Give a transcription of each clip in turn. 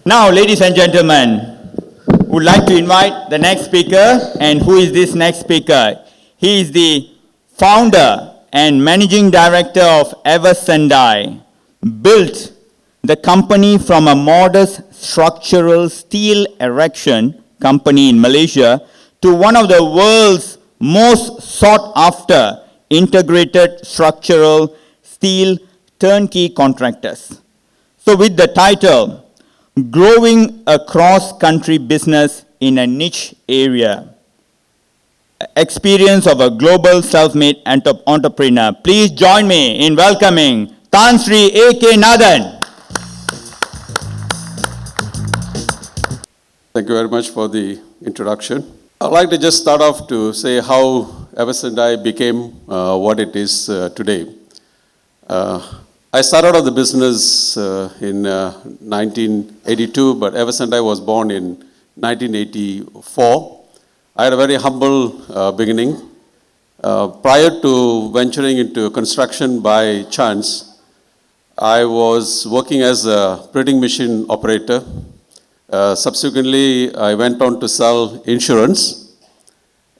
Now, ladies and gentlemen, would like to invite the next speaker. And who is this next speaker? He is the founder and managing director of Eversendai. Built the company from a modest structural steel erection company in Malaysia to one of the world's most sought after integrated structural steel turnkey contractors. So with the title, Growing a Cross-Country Business in a Niche Area, experience of a global self-made entrepreneur. Please join me in welcoming Tan Sri A.K. Nathan. Thank you very much for the introduction. I'd like to just start off to say how Eversendai became what it is today. I started out the business in 1982, but Eversendai was born in 1984. I had a very humble beginning. Prior to venturing into construction by chance, I was working as a printing machine operator. Subsequently, I went on to sell insurance,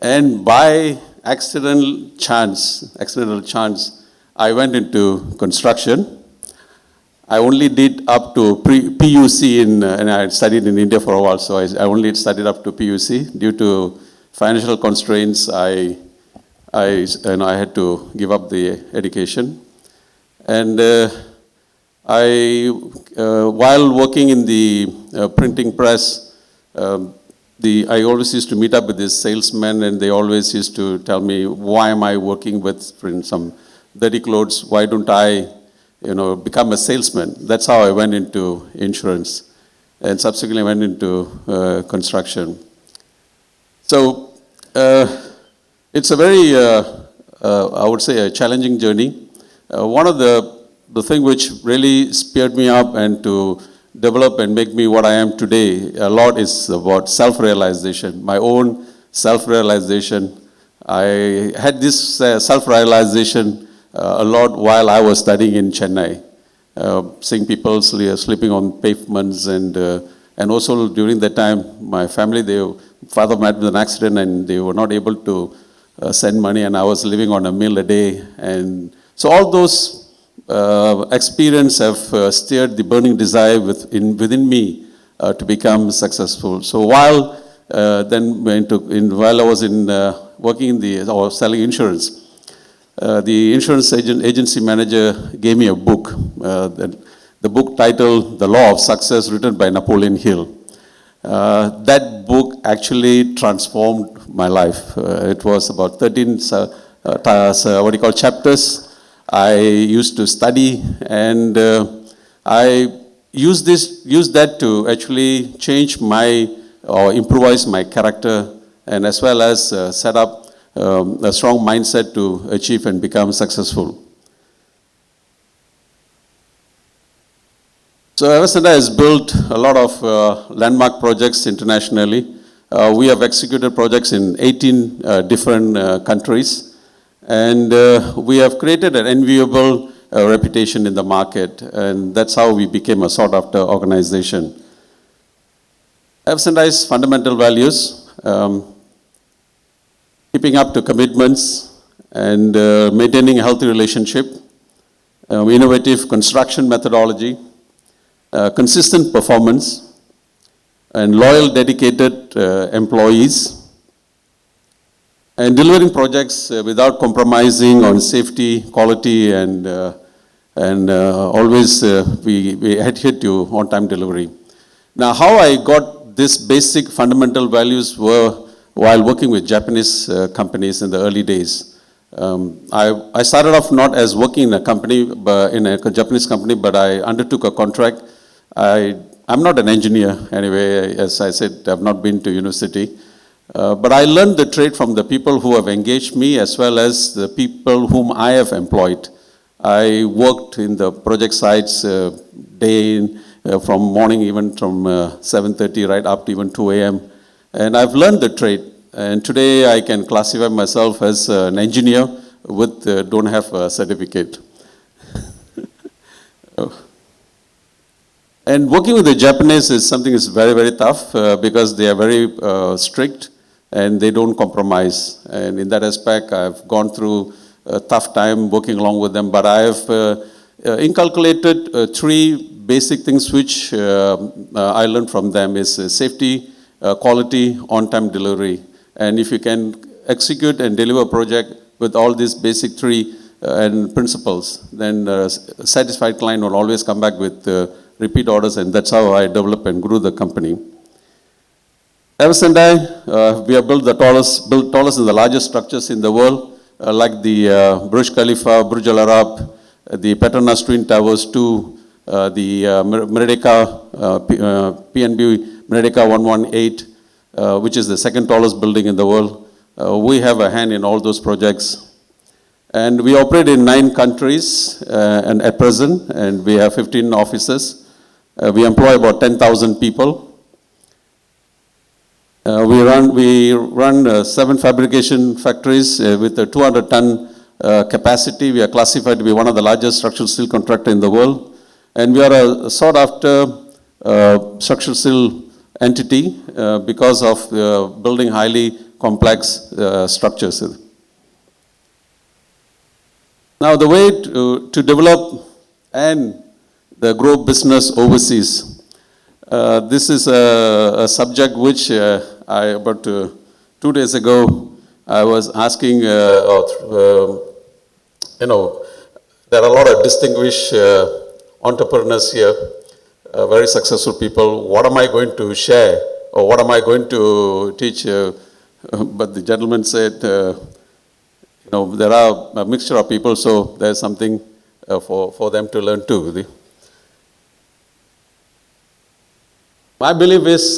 and by accidental chance, I went into construction. I only did up to PUC and I had studied in India for a while, so I only studied up to PUC. Due to financial constraints, I had to give up the education. And while working in the printing press, I always used to meet up with these salesmen, and they always used to tell me, why am I working with some dirty clothes? Why don't I, become a salesman? That's how I went into insurance, and subsequently went into construction. So it's a very, I would say, a challenging journey. One of the thing which really spurred me up and to develop and make me what I am today a lot is about self-realization, my own self-realization. I had this self-realization a lot while I was studying in Chennai, seeing people sleeping on pavements, and also during that time, my family, father met with an accident and they were not able to send money, and I was living on a meal a day. And so all those experience have stirred the burning desire within me to become successful. So while I was working or selling insurance, the insurance agency manager gave me a book. The book titled "The Law of Success," written by Napoleon Hill. That book actually transformed my life. It was about 13 chapters. I used to study, and I used that to actually change or improvise my character, and as well as set up a strong mindset to achieve and become successful. So Eversendai has built a lot of landmark projects internationally. We have executed projects in 18 different countries. And we have created an enviable reputation in the market, and that's how we became a sought-after organization. Eversendai's fundamental values, keeping up to commitments and maintaining a healthy relationship, innovative construction methodology, consistent performance, and loyal, dedicated employees, and delivering projects without compromising on safety, quality, and always we adhere to on-time delivery. Now, how I got this basic fundamental values were while working with Japanese companies in the early days. I started off not as working in a company, but in a Japanese company, but I undertook a contract. I'm not an engineer anyway. As I said, I've not been to university. But I learned the trade from the people who have engaged me, as well as the people whom I have employed. I worked in the project sites day in, from morning, even from 7:30 right up to even 2 a.m. And I've learned the trade. And today I can classify myself as an engineer with don't have a certificate. And working with the Japanese is something that's very, very tough because they are very strict and they don't compromise. And in that aspect, I've gone through a tough time working along with them, but I have inculcated three basic things which I learned from them is safety, quality, on-time delivery. And if you can execute and deliver a project with all these basic three and principles, then a satisfied client will always come back with repeat orders, and that's how I developed and grew the company. Eversendai, we have built tallest and the largest structures in the world, like the Burj Khalifa, Burj Al Arab, the Petronas Twin Towers 2, the Merdeka, PNB Merdeka 118, which is the second tallest building in the world. We have a hand in all those projects. And we operate in 9 countries and at present, and we have 15 offices. We employ about 10,000 people. We run 7 fabrication factories with a 200-ton capacity. We are classified to be one of the largest structural steel contractor in the world. And we are a sought after structural steel entity because of building highly complex structures. Now, the way to develop and grow business overseas. This is a subject which about 2 days ago, I was asking, there are a lot of distinguished entrepreneurs here, very successful people. What am I going to share or what am I going to teach? But the gentleman said, there are a mixture of people, so there's something for them to learn too. My belief is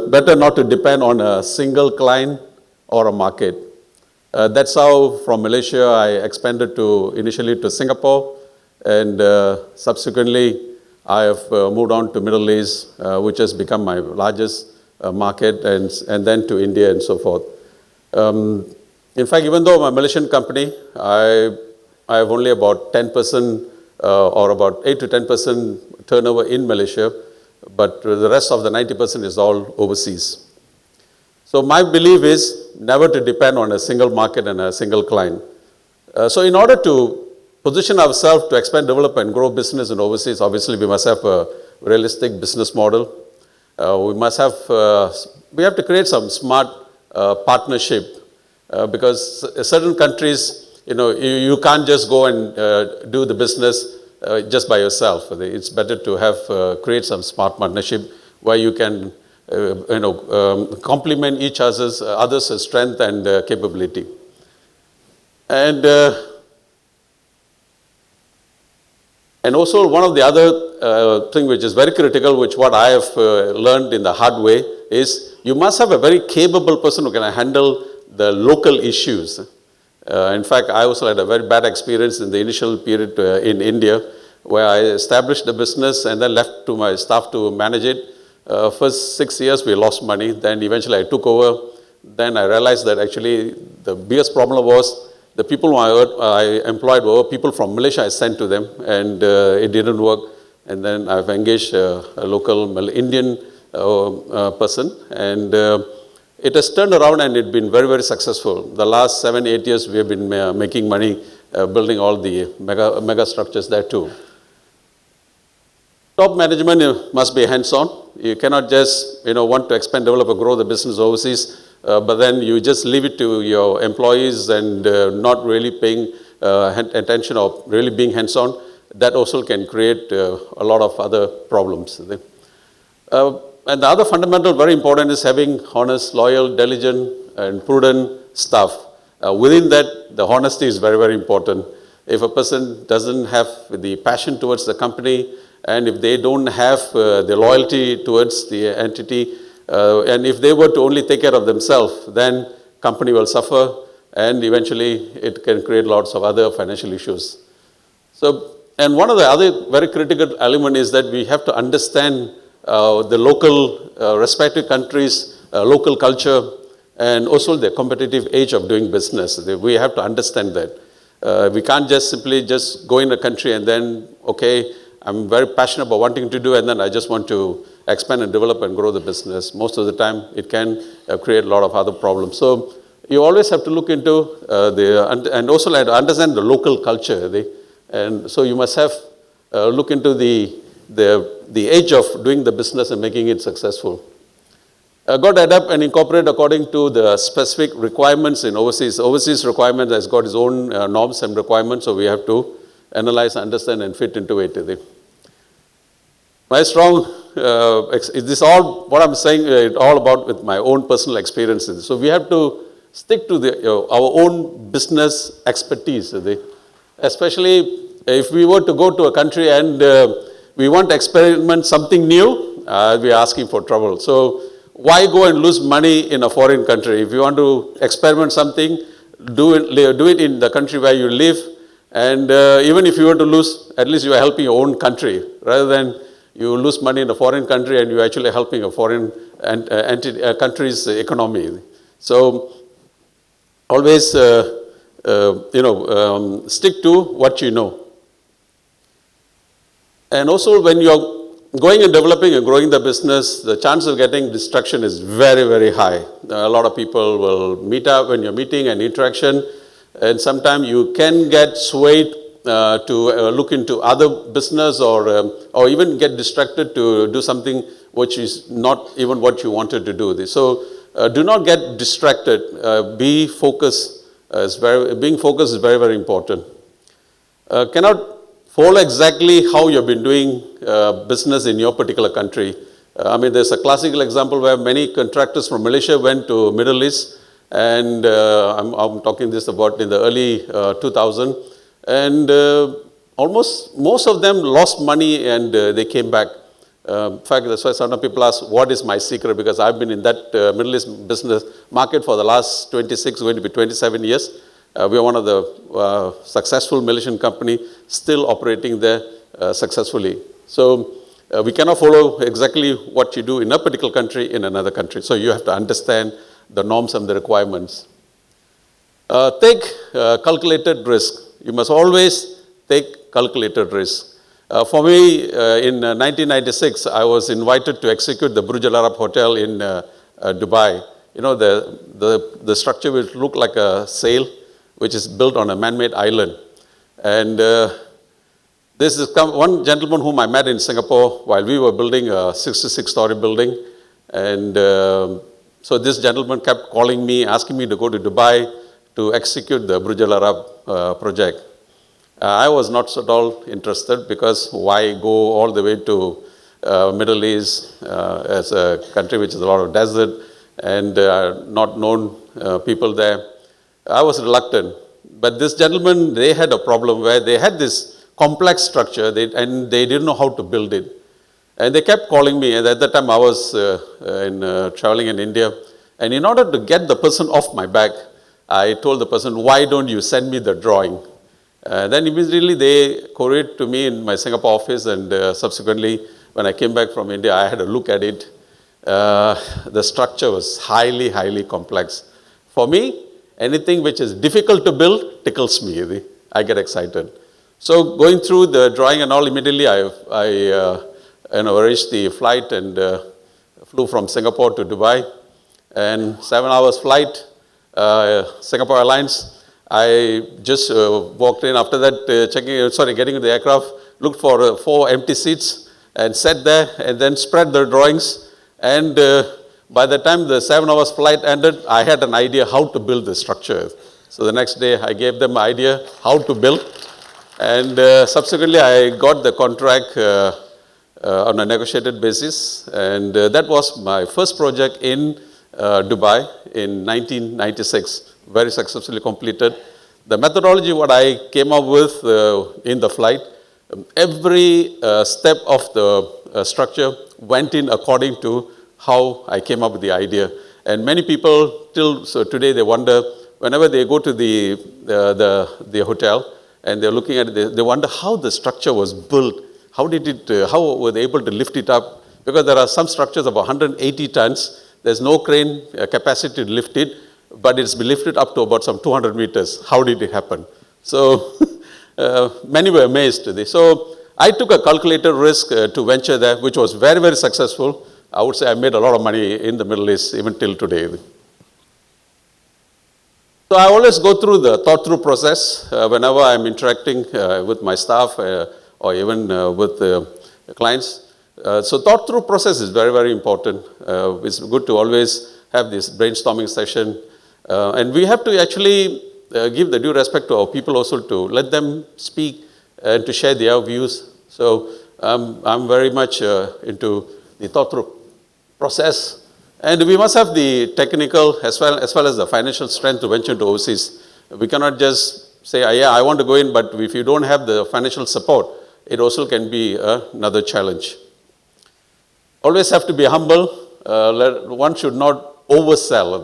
better not to depend on a single client or a market. That's how from Malaysia I expanded initially to Singapore, and subsequently I have moved on to Middle East, which has become my largest market, and then to India and so forth. In fact, even though I'm a Malaysian company, I have only about 10% or about 8 to 10% turnover in Malaysia, but the rest of the 90% is all overseas. So my belief is never to depend on a single market and a single client. So in order to position ourselves to expand, develop, and grow business in overseas, obviously we must have a realistic business model. We have to create some smart partnership because certain countries, you can't just go and do the business just by yourself. It's better to create some smart partnership where you can, complement each other's strength and capability. And also one of the other thing which is very critical, which what I have learned in the hard way, is you must have a very capable person who can handle the local issues. In fact, I also had a very bad experience in the initial period in India, where I established the business and then left to my staff to manage it. First 6 years, we lost money. Then eventually I took over. Then I realized that actually the biggest problem was the people I employed were people from Malaysia. I sent to them, and it didn't work. And then I've engaged a local Indian person, and it has turned around and it's been very, very successful. The last 7, 8 years, we have been making money building all the mega structures there too. Top management must be hands-on. You cannot just want to expand, develop, or grow the business overseas, but then you just leave it to your employees and not really paying attention or really being hands-on. That also can create a lot of other problems. And the other fundamental, very important, is having honest, loyal, diligent, and prudent staff. Within that, the honesty is very, very important. If a person doesn't have the passion towards the company, and if they don't have the loyalty towards the entity, and if they were to only take care of themselves, then company will suffer, and eventually it can create lots of other financial issues. So, and one of the other very critical element is that we have to understand the local, respective countries, local culture, and also the competitive age of doing business. We have to understand that. We can't just simply just go in a country and then, okay, I'm very passionate about wanting to do, and then I just want to expand and develop and grow the business. Most of the time, it can create a lot of other problems. So you always have to look into and also like to understand the local culture. And so you must have look into the edge of doing the business and making it successful. Got to adapt and incorporate according to the specific requirements in overseas. Overseas requirement has got its own norms and requirements, so we have to analyze, understand, and fit into it. My strong, this all, what I'm saying, it's all about with my own personal experiences. So we have to stick to our own business expertise. Especially if we were to go to a country and we want to experiment something new, we are asking for trouble. So why go and lose money in a foreign country? If you want to experiment something, do it in the country where you live. And even if you were to lose, at least you are helping your own country, rather than you lose money in a foreign country and you're actually helping a foreign country's economy. So always, stick to what you know. And also when you're going and developing and growing the business, the chance of getting distraction is very, very high. A lot of people will meet up when you're meeting and interaction, and sometimes you can get swayed to look into other business or even get distracted to do something which is not even what you wanted to do. So do not get distracted. Be focused. Being focused is very, very important. Cannot follow exactly how you've been doing business in your particular country. I mean, there's a classical example where many contractors from Malaysia went to Middle East, and I'm talking this about in the early 2000, and almost most of them lost money and they came back. In fact, that's why some people ask, what is my secret? Because I've been in that Middle East business market for the last 26, going to be 27 years. We are one of the successful Malaysian company still operating there successfully. So we cannot follow exactly what you do in a particular country in another country. So you have to understand the norms and the requirements. Take calculated risk. You must always take calculated risk. For me, in 1996, I was invited to execute the Burj Al Arab Hotel in Dubai. You know, the structure will look like a sail, which is built on a man-made island. And this is one gentleman whom I met in Singapore while we were building a 66-story building. And so this gentleman kept calling me, asking me to go to Dubai to execute the Burj Al Arab project. I was not at all interested, because why go all the way to Middle East as a country which is a lot of desert and not known people there. I was reluctant. But this gentleman, they had a problem where they had this complex structure and they didn't know how to build it. And they kept calling me, and at that time I was traveling in India. And in order to get the person off my back, I told the person, why don't you send me the drawing? Then immediately they couriered to me in my Singapore office, and subsequently when I came back from India, I had a look at it. The structure was highly, highly complex. For me, anything which is difficult to build tickles me. I get excited. So going through the drawing and all, immediately I arranged the flight and flew from Singapore to Dubai. And 7 hours flight, Singapore Airlines. I just walked in after that, getting into the aircraft, looked for 4 empty seats and sat there and then spread the drawings. And by the time the 7 hours flight ended, I had an idea how to build the structure. So the next day I gave them an idea how to build. And subsequently I got the contract on a negotiated basis. And that was my first project in Dubai in 1996. Very successfully completed. The methodology, what I came up with in the flight, every step of the structure went in according to how I came up with the idea. And many people so today they wonder, whenever they go to the hotel and they're looking at it, they wonder how the structure was built. How were they able to lift it up? Because there are some structures of 180 tons. There's no crane capacity to lift it, but it's been lifted up to about some 200 meters. How did it happen? So many were amazed. So I took a calculated risk to venture there, which was very, very successful. I would say I made a lot of money in the Middle East, even till today. So I always go through the thought-through process whenever I'm interacting with my staff or even with clients. So thought-through process is very, very important. It's good to always have this brainstorming session. And we have to actually give the due respect to our people also, to let them speak and to share their views. So I'm very much into the thought-through process. And we must have the technical as well as the financial strength to venture into overseas. We cannot just say, yeah, I want to go in, but if you don't have the financial support, it also can be another challenge. Always have to be humble. One should not oversell.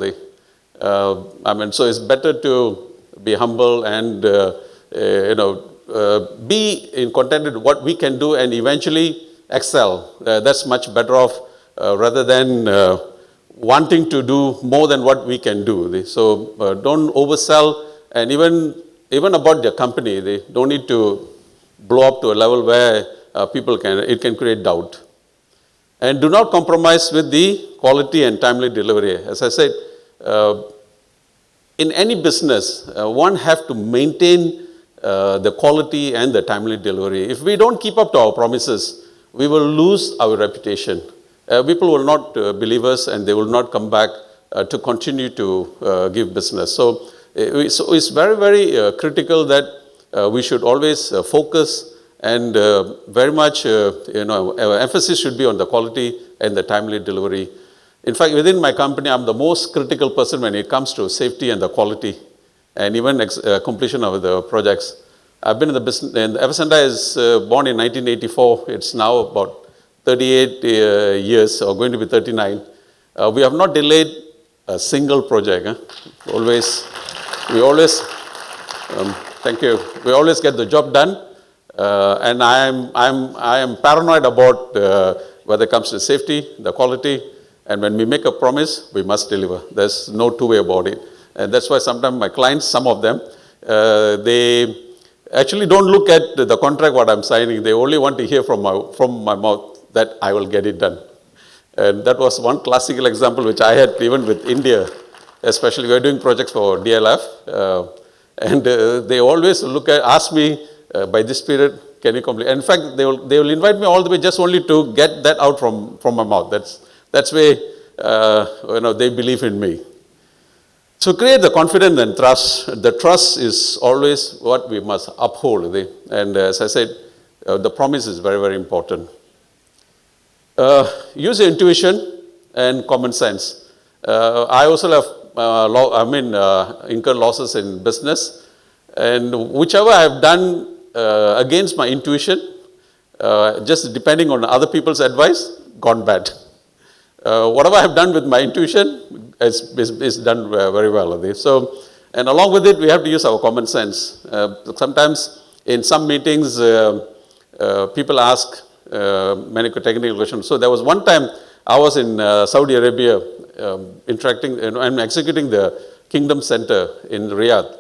So it's better to be humble and be contented with what we can do and eventually excel. That's much better off rather than wanting to do more than what we can do. So don't oversell, and even about their company, they don't need to blow up to a level where it can create doubt. And do not compromise with the quality and timely delivery. As I said, in any business, one have to maintain the quality and the timely delivery. If we don't keep up to our promises, we will lose our reputation. People will not believe us, and they will not come back to continue to give business. So it's very, very critical that we should always focus, and very much our emphasis should be on the quality and the timely delivery. In fact, within my company, I'm the most critical person when it comes to safety and the quality, and even completion of the projects. I've been in the business, and Eversendai is born in 1984. It's now about 38 years, or going to be 39. We have not delayed a single project. We always, thank you. We always get the job done, and I am paranoid about whether it comes to safety, the quality, and when we make a promise, we must deliver. There's no two way about it, and that's why sometimes my clients, some of them, they actually don't look at the contract what I'm signing. They only want to hear from my mouth that I will get it done. And that was one classical example which I had even with India, especially we were doing projects for DLF, and they always ask me, by this period, can you complete? And in fact, they will invite me all the way just only to get that out from my mouth. That's where they believe in me. So create the confidence and trust. The trust is always what we must uphold. And as I said, the promise is very, very important. Use your intuition and common sense. I also have incurred losses in business, and whichever I have done against my intuition, just depending on other people's advice, gone bad. Whatever I have done with my intuition is done very well. So, and along with it, we have to use our common sense. Sometimes in some meetings, people ask many technical questions. So there was one time I was in Saudi Arabia interacting and executing the Kingdom Center in Riyadh.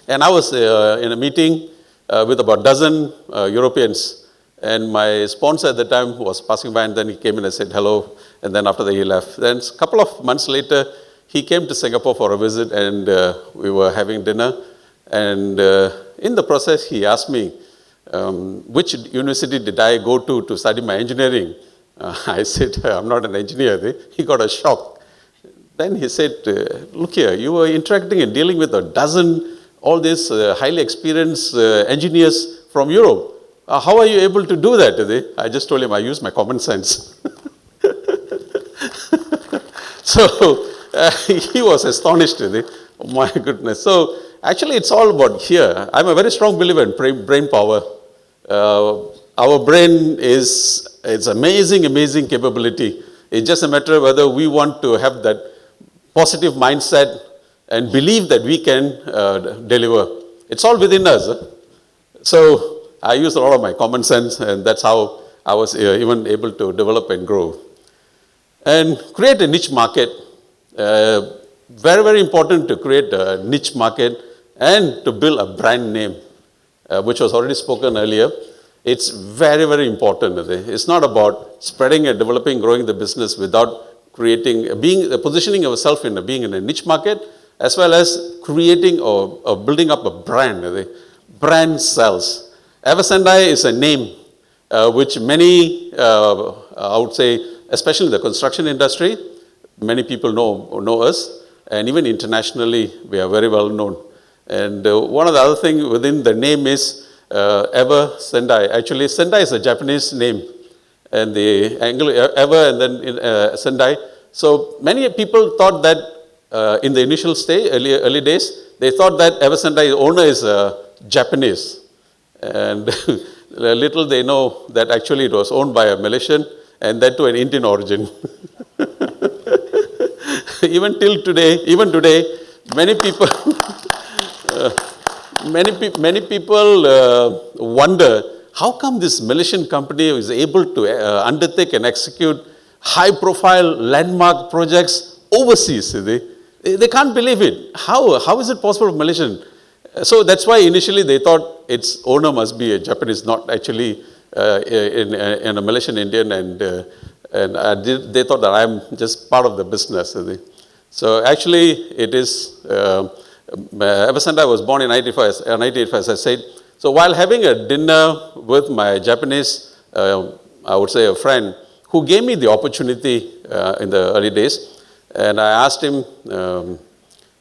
And I was in a meeting with about a dozen Europeans. And my sponsor at the time was passing by, and then he came in and said hello. And then after that he left. Then a couple of months later, he came to Singapore for a visit, and we were having dinner. And in the process, he asked me, which university did I go to study my engineering? I said, I'm not an engineer. He got a shock. Then he said, look here, you were interacting and dealing with a dozen, all these highly experienced engineers from Europe. How are you able to do that? I just told him I use my common sense. So he was astonished. Oh my goodness. So actually it's all about here. I'm a very strong believer in brain power. Our brain it's amazing capability. It's just a matter of whether we want to have that positive mindset and believe that we can deliver. It's all within us. So I use a lot of my common sense, and that's how I was even able to develop and grow. And create a niche market. Very, very important to create a niche market and to build a brand name, which was already spoken earlier. It's very, very important. It's not about spreading and developing, growing the business without creating, positioning yourself in being in a niche market, as well as creating or building up a brand. Brand sells. Eversendai is a name which many, I would say, especially in the construction industry, many people know us, and even internationally, we are very well known. And one of the other things within the name is Eversendai. Actually, Sendai is a Japanese name, and the angle Ever and then Sendai. So many people thought that in the initial stage, early days, they thought that Eversendai owner is Japanese, and little they know that actually it was owned by a Malaysian, and that to an Indian origin. Even today, many people. Many people wonder how come this Malaysian company is able to undertake and execute high-profile landmark projects overseas. They can't believe it. How is it possible for Malaysian? So that's why initially they thought its owner must be a Japanese, not actually in a Malaysian Indian, and they thought that I'm just part of the business. So actually, it is. Eversendai was born in 1985, as I said. So while having a dinner with my Japanese, I would say a friend, who gave me the opportunity in the early days, and I asked him,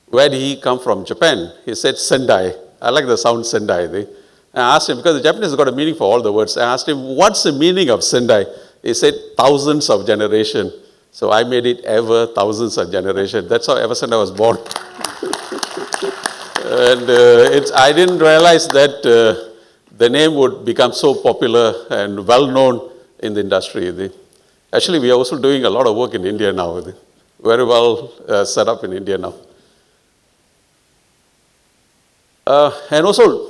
where did he come from, Japan? He said, Sendai. I like the sound Sendai. I asked him, because the Japanese has got a meaning for all the words. I asked him, what's the meaning of Sendai? He said, thousands of generation. So I made it ever thousands of generation. That's how Eversendai was born. And I didn't realize that the name would become so popular and well known in the industry. Actually, we are also doing a lot of work in India now. Very well set up in India now. And also,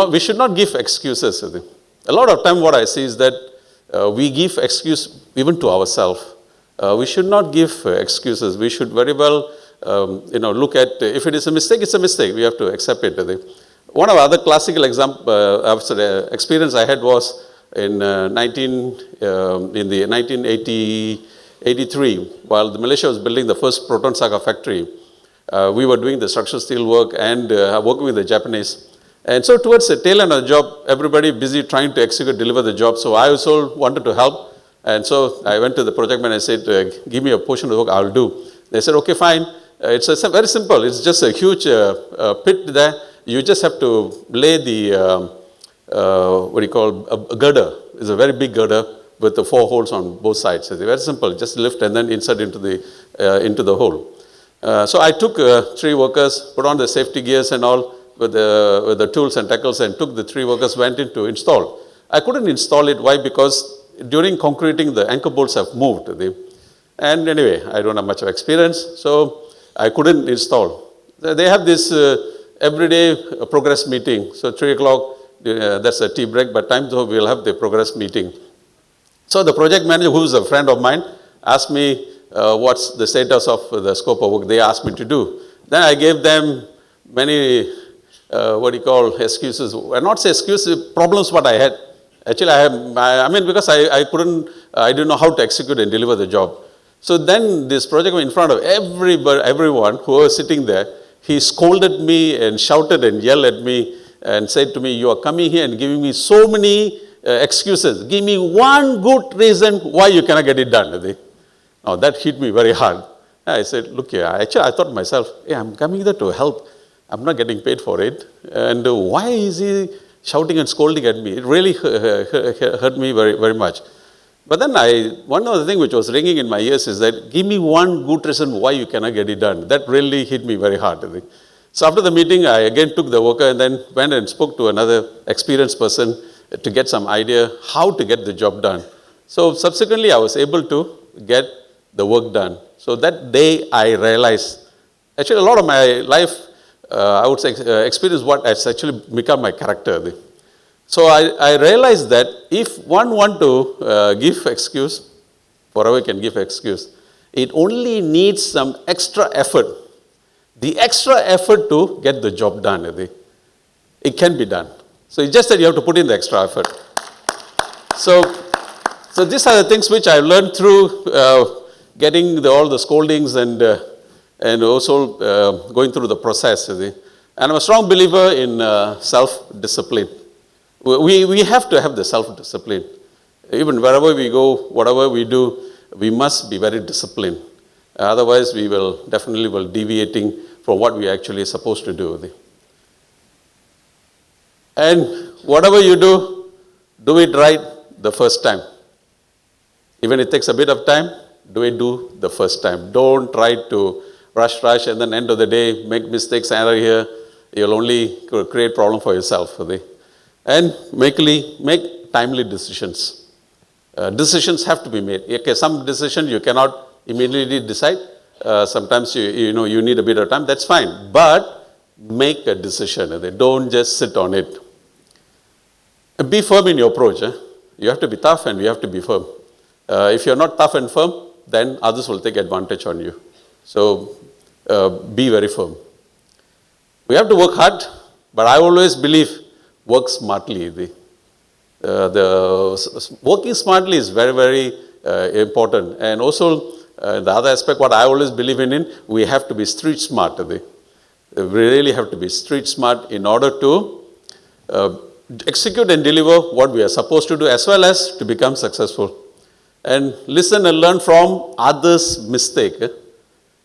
we should not give excuses. A lot of time what I see is that we give excuse even to ourselves. We should not give excuses. We should very well look at, if it is a mistake, it's a mistake. We have to accept it. One of the other classical experience I had was in 1983, while Malaysia was building the first Proton Saga factory. We were doing the structural steel work and working with the Japanese. And so towards the tail end of the job, everybody busy trying to deliver the job. So I also wanted to help. And so I went to the project manager and said, give me a portion of the work, I'll do. They said, okay, fine. It's very simple. It's just a huge pit there. You just have to lay the, a girder. It's a very big girder with the 4 holes on both sides. It's very simple. Just lift and then insert into the hole. So I took 3 workers, put on the safety gears and all with the tools and tackles, and took the 3 workers, went in to install. I couldn't install it. Why? Because during concreting, the anchor bolts have moved. And anyway, I don't have much of experience, so I couldn't install. They have this everyday progress meeting. So 3 o'clock, that's a tea break, but time though we'll have the progress meeting. So the project manager, who's a friend of mine, asked me what's the status of the scope of work they asked me to do. Then I gave them many, excuses. I not say excuses, problems what I had. Actually, because I didn't know how to execute and deliver the job. So then this project was in front of everyone who was sitting there. He scolded me and shouted and yelled at me and said to me, you are coming here and giving me so many excuses. Give me one good reason why you cannot get it done. Now that hit me very hard. I said, look here, actually I thought to myself, hey, I'm coming there to help. I'm not getting paid for it. And why is he shouting and scolding at me? It really hurt me very, very much. But then one other thing which was ringing in my ears is that, give me one good reason why you cannot get it done. That really hit me very hard. So after the meeting, I again took the worker and then went and spoke to another experienced person to get some idea how to get the job done. So subsequently, I was able to get the work done. So that day, I realized, actually a lot of my life, I would say, experience what has actually become my character. So I realized that if one want to give excuse, forever can give excuse, it only needs some extra effort. The extra effort to get the job done. It can be done. So it's just that you have to put in the extra effort. So these are the things which I learned through getting all the scoldings and also going through the process. And I'm a strong believer in self-discipline. We have to have the self-discipline. Even wherever we go, whatever we do, we must be very disciplined. Otherwise, we will definitely deviating from what we actually are supposed to do. And whatever you do it right the first time. Even if it takes a bit of time, do the first time. Don't try to rush, and then end of the day, make mistakes, error here. You'll only create problem for yourself. And make timely decisions. Decisions have to be made. Okay, some decisions you cannot immediately decide. Sometimes you need a bit of time. That's fine. But make a decision. Don't just sit on it. Be firm in your approach. You have to be tough and you have to be firm. If you're not tough and firm, then others will take advantage on you. So be very firm. We have to work hard, but I always believe work smartly. The working smartly is very, very important. And also, the other aspect, what I always believe in, we have to be street smart. We really have to be street smart in order to execute and deliver what we are supposed to do, as well as to become successful. And listen and learn from others' mistake.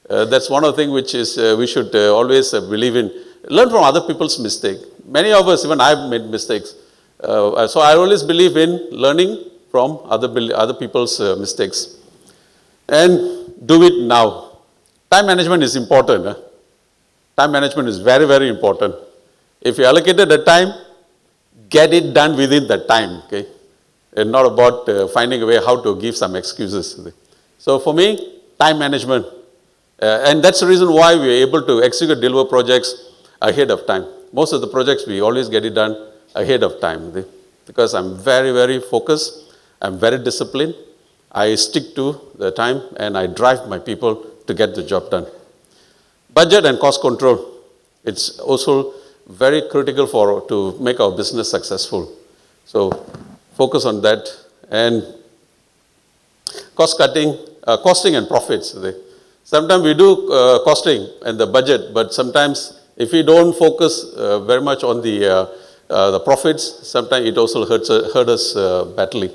That's one of the things which is we should always believe in. Learn from other people's mistake. Many of us, even I've made mistakes. So I always believe in learning from other people's mistakes. And do it now. Time management is important. Time management is very, very important. If you allocated the time, get it done within the time. Okay? And not about finding a way how to give some excuses. So for me, time management. And that's the reason why we are able to execute, deliver projects ahead of time. Most of the projects, we always get it done ahead of time. Because I'm very, very focused. I'm very disciplined. I stick to the time and I drive my people to get the job done. Budget and cost control. It's also very critical to make our business successful. So focus on that. And costing and profits. Sometimes we do costing and the budget, but sometimes if we don't focus very much on the profits, sometimes it also hurts us badly.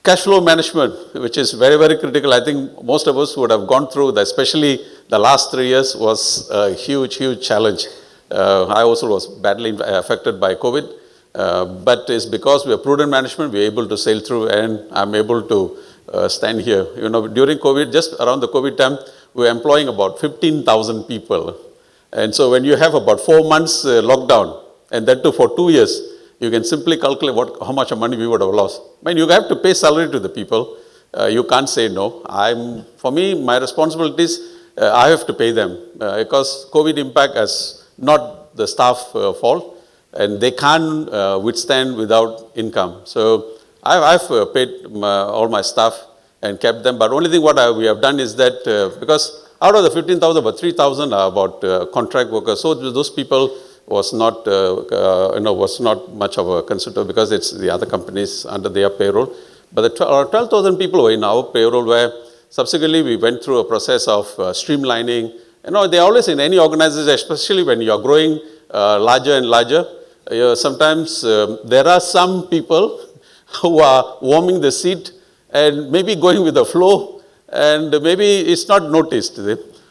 Cash flow management, which is very, very critical. I think most of us would have gone through that, especially the last 3 years was a huge, huge challenge. I also was badly affected by COVID, but it's because we have prudent management, we're able to sail through, and I'm able to stand here. During COVID, just around the COVID time, we were employing about 15,000 people. And so when you have about 4 months lockdown, and that too for 2 years, you can simply calculate how much money we would have lost. I mean, you have to pay salary to the people. You can't say no. For me, my responsibility is I have to pay them because COVID impact is not the staff fault, and they can't withstand without income. So I've paid all my staff and kept them. But only thing we have done is that because out of the 15,000, about 3,000 are about contract workers. So those people was not much of a concern because it's the other companies under their payroll. But the 12,000 people were in our payroll, where subsequently we went through a process of streamlining. They're always in any organization, especially when you're growing larger and larger. Sometimes there are some people who are warming the seat and maybe going with the flow, and maybe it's not noticed.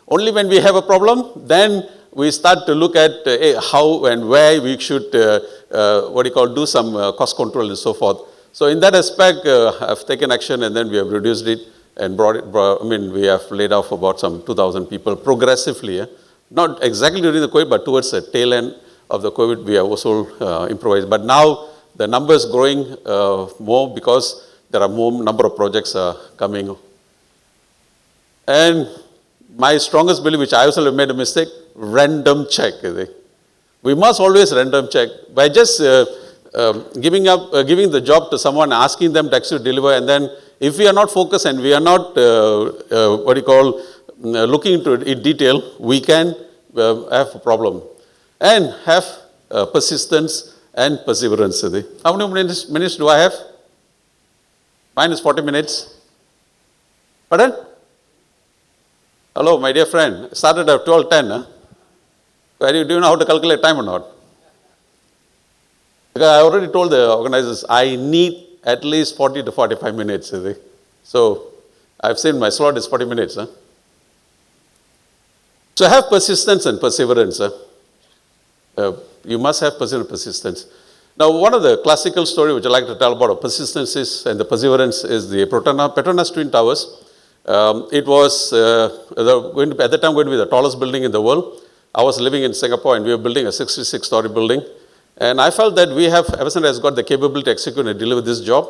Only when we have a problem, then we start to look at how and where we should, do some cost control and so forth. So in that aspect, I've taken action, and then we have reduced it and we have laid off about some 2,000 people progressively. Not exactly during the COVID, but towards the tail end of the COVID, we have also improvised. But now the number is growing more because there are more number of projects coming. And my strongest belief, which I also have made a mistake, random check. We must always random check. By just giving the job to someone, asking them to actually deliver, and then if we are not focused and we are not, looking into it in detail, we can have a problem. and have persistence and perseverance. How many minutes do I have? Mine is 40 minutes. Pardon? Hello, my dear friend. Started at 12:10. Huh? Do you know how to calculate time or not? Because I already told the organizers I need at least 40 to 45 minutes. So I've seen my slot is 40 minutes. Huh? So have persistence and perseverance. You must have persistence. Now, one of the classical story which I like to tell about persistence and the perseverance is the Petronas Twin Towers. It was at the time going to be the tallest building in the world. I was living in Singapore and we were building a 66-story building. And I felt that Eversendai has got the capability to execute and deliver this job.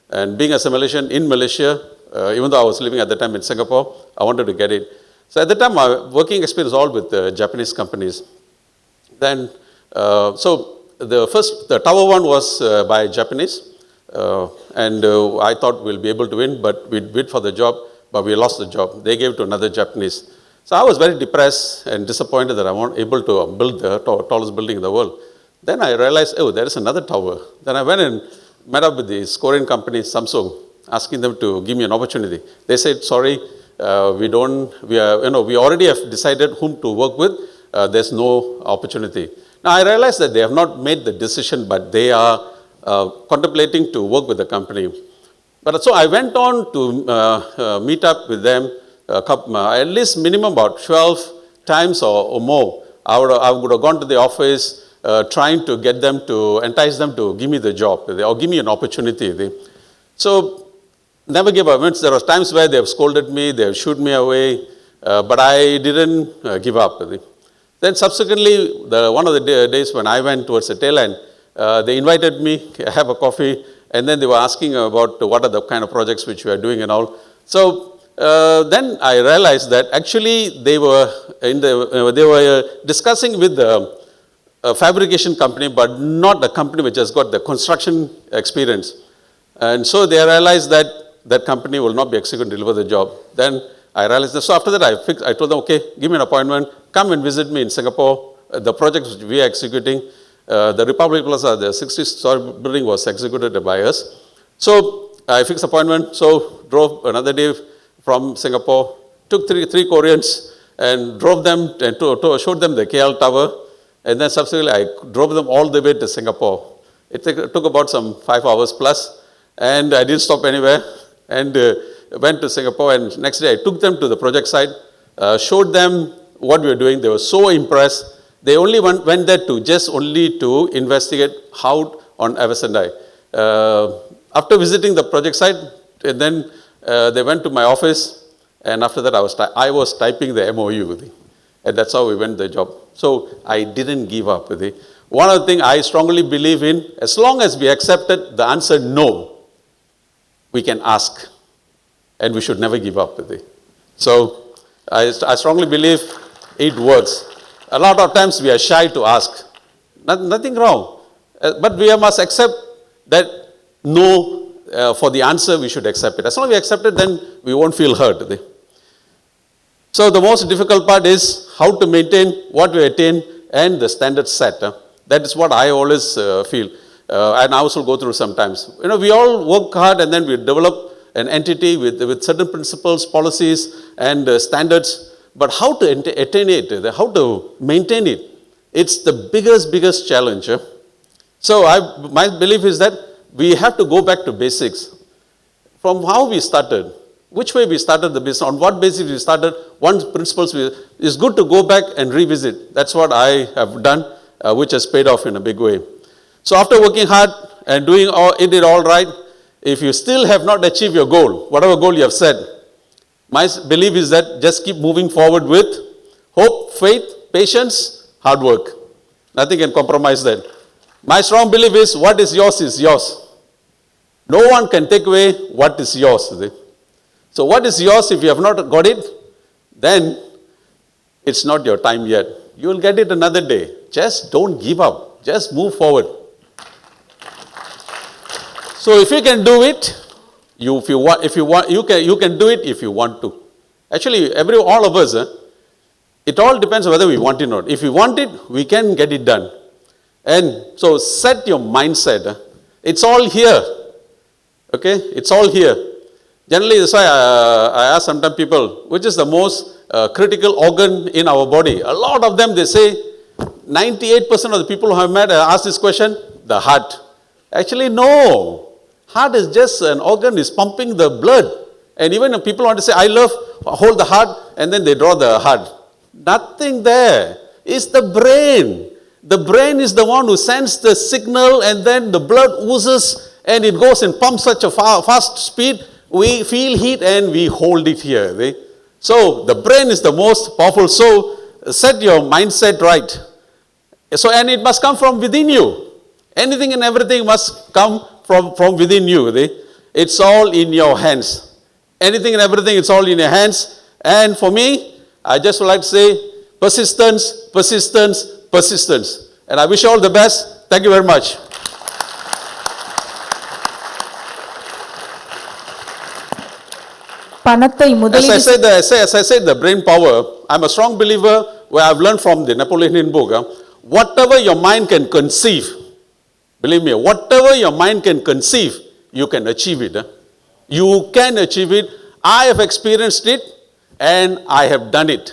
And being a Malaysian in Malaysia, even though I was living at the time in Singapore, I wanted to get it. So at the time, my working experience was all with Japanese companies. Then, so the tower one was by Japanese. And I thought we'll be able to win, but we bid for the job, but we lost the job. They gave it to another Japanese. So I was very depressed and disappointed that I wasn't able to build the tallest building in the world. Then I realized, oh, there is another tower. Then I went and met up with this Korean company, Samsung, asking them to give me an opportunity. They said, sorry, we already have decided whom to work with. There's no opportunity. Now I realized that they have not made the decision, but they are contemplating to work with the company. But so I went on to meet up with them at least minimum about 12 times or more. I would have gone to the office trying to get them to, entice them to give me the job or give me an opportunity. So never give up. There were times where they have scolded me, they have shooed me away, but I didn't give up. Then subsequently, one of the days when I went towards the tail end, they invited me to have a coffee, and then they were asking about what are the kind of projects which we are doing and all. So then I realized that actually they were discussing with the fabrication company, but not the company which has got the construction experience. And so they realized that that company will not be executed to deliver the job. Then I realized that. So after that, I told them, okay, give me an appointment, come and visit me in Singapore. The projects which we are executing, the Republic Plaza, the 60-story building was executed by us. So I fixed appointment, so drove another day from Singapore, took three Koreans and drove them and showed them the KL Tower. And then subsequently, I drove them all the way to Singapore. It took about some 5 hours plus, and I didn't stop anywhere, and went to Singapore, and next day I took them to the project site, showed them what we were doing. They were so impressed. They only went there only to investigate how on Eversendai. After visiting the project site, and then they went to my office, and after that I was typing the MOU, and that's how we went the job. So I didn't give up. One of the things I strongly believe in, as long as we accepted the answer no, we can ask, and we should never give up. So I strongly believe it works. A lot of times we are shy to ask. Nothing wrong. But we must accept that no, for the answer we should accept it. As long as we accept it, then we won't feel hurt. So the most difficult part is how to maintain what we attain and the standard set. That is what I always feel. And I also go through sometimes. We all work hard and then we develop an entity with certain principles, policies, and standards. But how to attain it, how to maintain it, it's the biggest challenge. So my belief is that we have to go back to basics. From how we started, which way we started the business, on what basis we started, what principles it's good to go back and revisit. That's what I have done, which has paid off in a big way. So after working hard and doing it all right, if you still have not achieved your goal, whatever goal you have set, my belief is that just keep moving forward with hope, faith, patience, hard work. Nothing can compromise that. My strong belief is what is yours is yours. No one can take away what is yours. So what is yours, if you have not got it, then it's not your time yet. You will get it another day. Just don't give up. Just move forward. So if you can do it, you can do it if you want to. Actually, all of us, It all depends on whether we want it or not. If we want it, we can get it done. And so set your mindset. It's all here. Okay? It's all here. Generally, that's why I ask sometimes people, which is the most critical organ in our body? A lot of them, they say, 98% of the people who have met ask this question, the heart. Actually, no. Heart is just an organ, is pumping the blood. And even if people want to say, I love, hold the heart, and then they draw the heart. Nothing there. It's the brain. The brain is the one who sends the signal, and then the blood oozes, and it goes and pumps such a fast speed. We feel heat, and we hold it here. Right? So, the brain is the most powerful. So, set your mindset right. So, and it must come from within you. Anything and everything must come from within you. Right? It's all in your hands. Anything and everything, it's all in your hands. And for me, I just would like to say, persistence, persistence, persistence. And I wish you all the best. Thank you very much. As I said, the brain power, I'm a strong believer where I've learned from the Napoleonian book, whatever your mind can conceive, believe me, whatever your mind can conceive, you can achieve it. You can achieve it. I have experienced it and I have done it.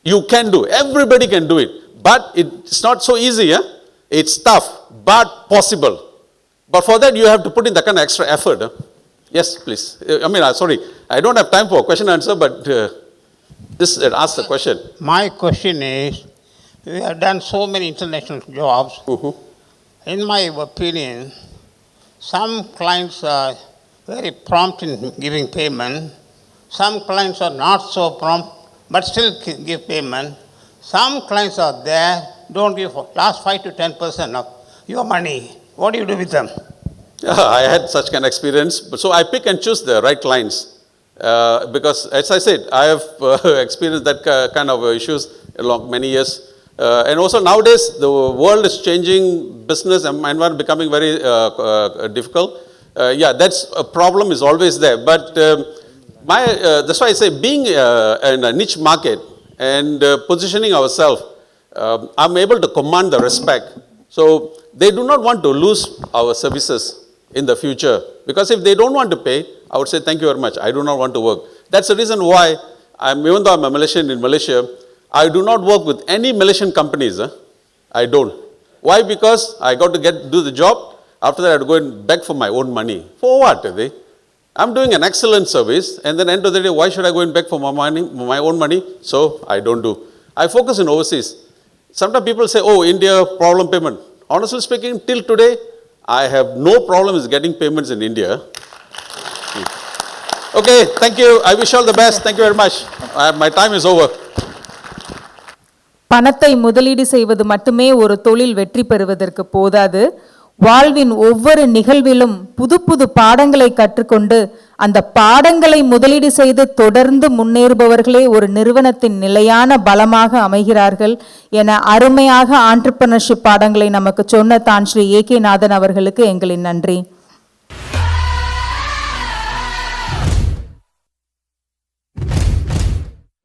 You can do it. Everybody can do it. But it's not so easy. It's tough, but possible. But for that, you have to put in that kind of extra effort. Yes, please. Sorry, I don't have time for a question and answer, but just ask the question. My question is, we have done so many international jobs. In my opinion, some clients are very prompt in giving payment. Some clients are not so prompt, but still give payment. Some clients are there, don't give last 5 to 10% of your money. What do you do with them? I had such kind of experience. So I pick and choose the right clients. Because as I said, I have experienced that kind of issues along many years. And also nowadays, the world is changing, business environment becoming very difficult. That's a problem is always there. But that's why I say being in a niche market and positioning ourselves, I'm able to command the respect. So they do not want to lose our services in the future. Because if they don't want to pay, I would say thank you very much. I do not want to work. That's the reason why even though I'm a Malaysian in Malaysia, I do not work with any Malaysian companies. I don't. Why? Because I got to do the job. After that, I have to go and beg for my own money. For what? I'm doing an excellent service, and then end of the day, why should I go and beg for my own money? So I don't do. I focus in overseas. Sometimes people say, oh, India, problem payment. Honestly speaking, till today, I have no problems getting payments in India. Okay, thank you. I wish you all the best. Thank you very much. My time is over. பணத்தை முதலீடு செய்வது மட்டுமே ஒரு தொழில் வெற்றி பெறுவதற்கு போதாது. வாழ்வின் ஒவ்வொரு நிகழ்விலும் புது புது பாடங்களை கற்றுக்கொண்டு அந்த பாடங்களை முதலீடு செய்து தொடர்ந்து முன்னேறுபவர்களே ஒரு நிறுவனத்தின் நிலையான பலமாக அமைகிறார்கள் என அருமையாக ஆண்டர்பிரினர்ஷிப் பாடங்களை நமக்கு சொன்ன தான் ஸ்ரீ ஏகே நாதன் அவர்களுக்கு எங்களின் நன்றி.